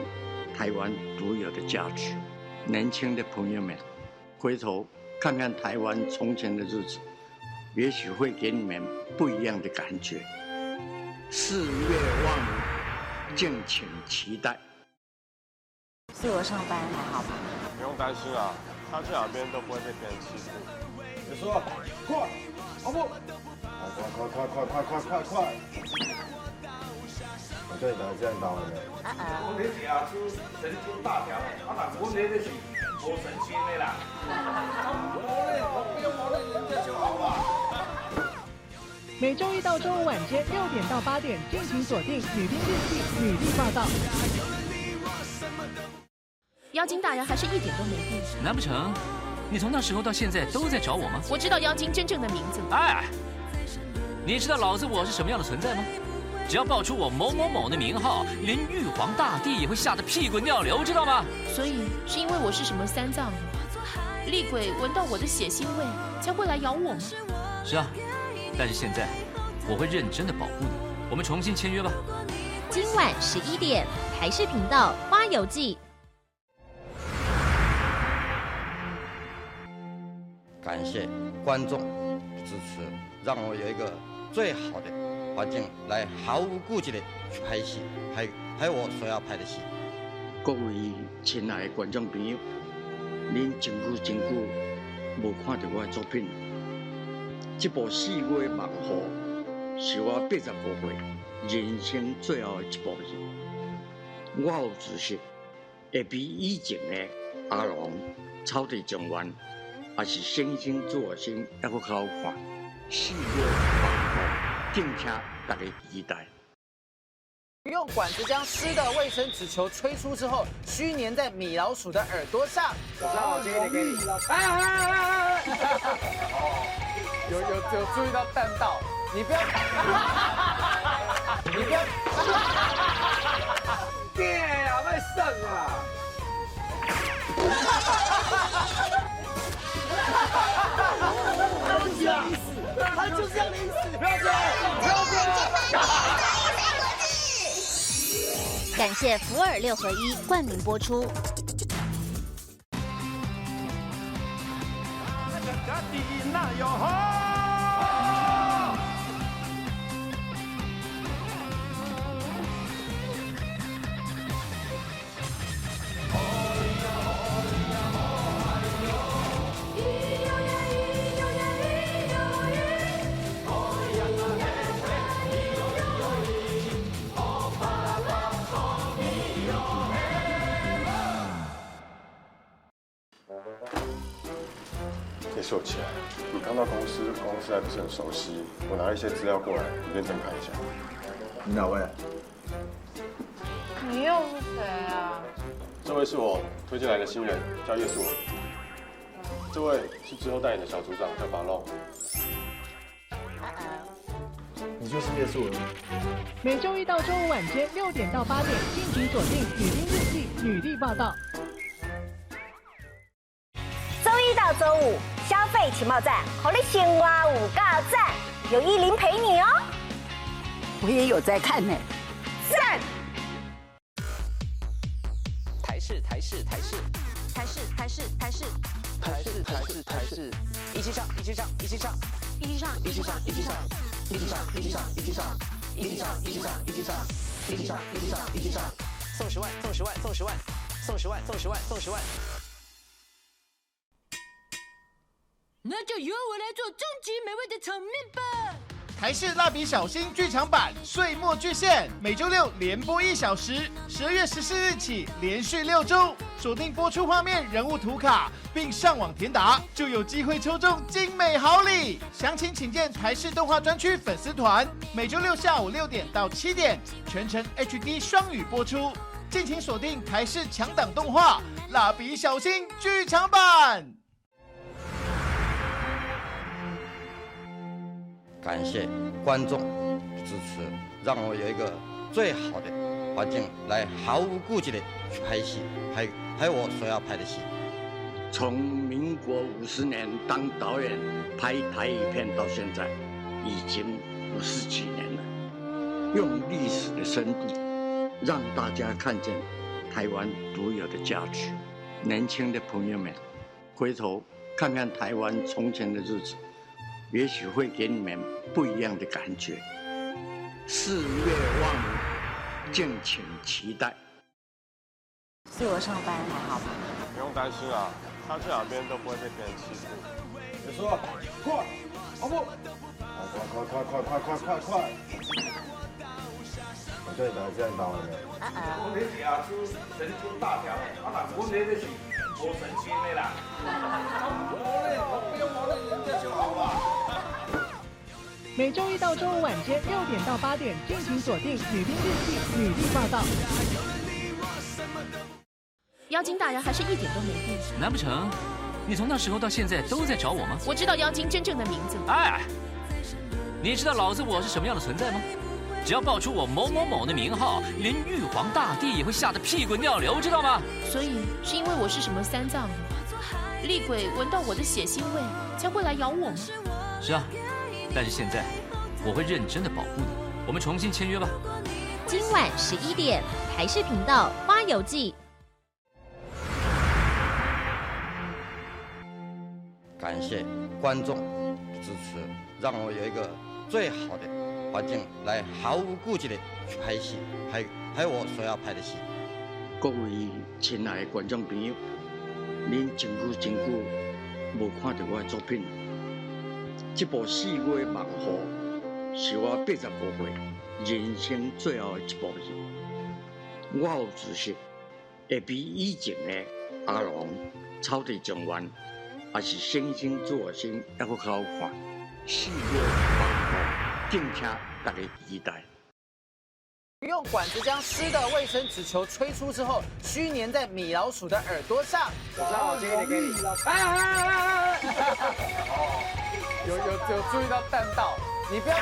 台湾独有的价值。年轻的朋友们，回头看看台湾从前的日子，也许会给你们不一样的感觉。4月望雨，敬请期待。4我上班还好吧？不用担心啊，他去哪边都不会被别人欺负。结束了，快，阿布，快！我对你打这样打了没？我这是牙齿神经大条的，但我这个是无神经的啦。人家就好吧。每周一到周五晚间6点到8点，敬请锁定《女兵日记》女力报道。妖精大人还是一点都没变。难不成你从那时候到现在都在找我吗？我知道妖精真正的名字。哎，你知道老子我是什么样的存在吗？只要报出我某某某的名号，连玉皇大帝也会吓得屁滚尿流，知道吗？所以是因为我是什么三藏厉鬼闻到我的血腥味才会来咬我吗？是啊，但是现在我会认真的保护你，我们重新签约吧。今晚11点，台视频道《花游记》。感谢观众支持，让我有一个最好的环境来毫无顾忌的去拍戏，拍我所要拍的戏。各位亲爱的观众朋友，您真久无看到我的作品。这部《4月梦河》是我85岁人生最后的一部戏。我有自信会比以前的阿龙、草地状元，也是星星助我星，还佫较好看。4月梦河，敬请大家期待。用管子将湿的卫生纸球吹出之后，须粘在米老鼠的耳朵上。那我接一点给你。有注意到弹道，你不要，你不要，爹啊，会剩啊！他就是要你死！不要走！不要走！感谢福尔6合1冠名播出。叶秀起来，你刚到公司还不是很熟悉，我拿了一些资料过来，你认真看一下。你哪位？你又是谁啊？这位是我推荐来的新人，叫叶素文。这位是之后带你的小组长，叫巴龙。你就是叶素文。每周一到周五晚间6点到8点，敬请锁定《女兵日记》女力报道。周一到周五，消费情报站，和你生活有够赞，有依林陪你哦。我也有在看呢，赞！台视，一起上，送10万。那就由我来做终极美味的炒面吧。台视蜡笔小新剧场版《岁末巨献》，每周6连播1小时，12月14日起连续6周，锁定播出画面、人物图卡，并上网填答，就有机会抽中精美好礼。详情请见台视动画专区粉丝团。每周6下午6点到7点，全程 HD 双语播出，敬请锁定台视强档动画《蜡笔小新》剧场版。感谢观众支持，让我有一个最好的环境来毫无顾忌的去拍戏，拍我所要拍的戏。从民国50年当导演拍台语片到现在，已经50几年了。用历史的深度，让大家看见台湾独有的价值。年轻的朋友们，回头看看台湾从前的日子，也许会给你们不一样的感觉。4月望雨，敬请期待。4月上班还好吗？不用担心啊，他去哪边都不会被别人欺负。结束了，快，好不？快！我叫你来这样打完没？我们亚洲神经大条，我们那是无神经的啦。人家就好吧。每周一到周五晚间6点到8点，敬请锁定《女兵日记》女力报道。妖精大人还是一点都没变。难不成你从那时候到现在都在找我吗？我知道妖精真正的名字。哎，你知道老子我是什么样的存在吗？只要爆出我某某某的名号，连玉皇大帝也会吓得屁滚尿流，知道吗？所以是因为我是什么三藏厉鬼闻到我的血腥味，才会来咬我吗？是啊，但是现在我会认真的保护你。我们重新签约吧。今晚11点，台视频道《花游记》。感谢观众支持，让我有一个最好的环境来毫无顾忌的去拍戏，拍我所要拍的戏。各位亲爱的观众朋友，您真久无看到我的作品。这部《四月望雨》是我85岁人生最后的一部戏。我有自信，会比以前的阿龙、草地状元，也是星星做星，还佫较好看。《四月望雨》，敬请大家期待。用管子将湿的卫生纸球吹出之后，需粘在米老鼠的耳朵上。好，给你。有注意到弹道，你不要，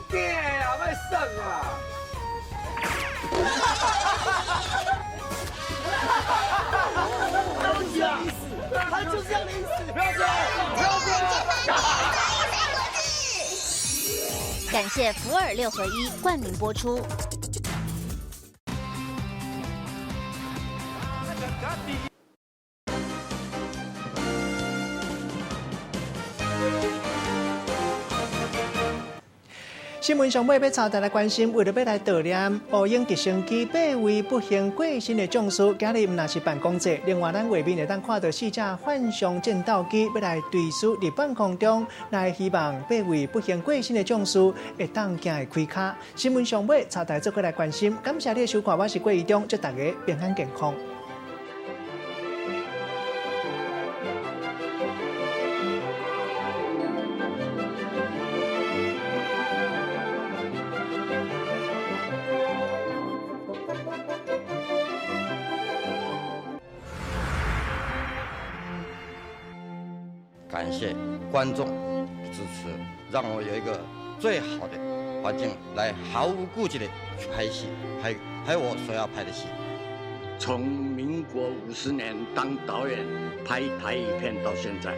爹啊，卖剩啊！他就是要你死，他就是要你死！不要这样！感谢福尔6合1冠名播出。新闻上尾要朝大家关心，为了要来悼念乌英直升机8位不幸过身的将士，今日唔那是办公祭，另外咱画面会当看到4架幻象战斗机要来对输日本空中，来希望8位不幸过身的将士会当行会开卡。新闻上尾朝大家做过来关心，感谢你的收看，我是郭义忠，祝大家平安健康。感谢观众支持，让我有一个最好的环境来毫无顾忌的去拍戏，拍我所要拍的戏。从民国50年当导演拍台语片到现在，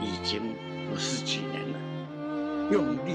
已经50几年了，用力。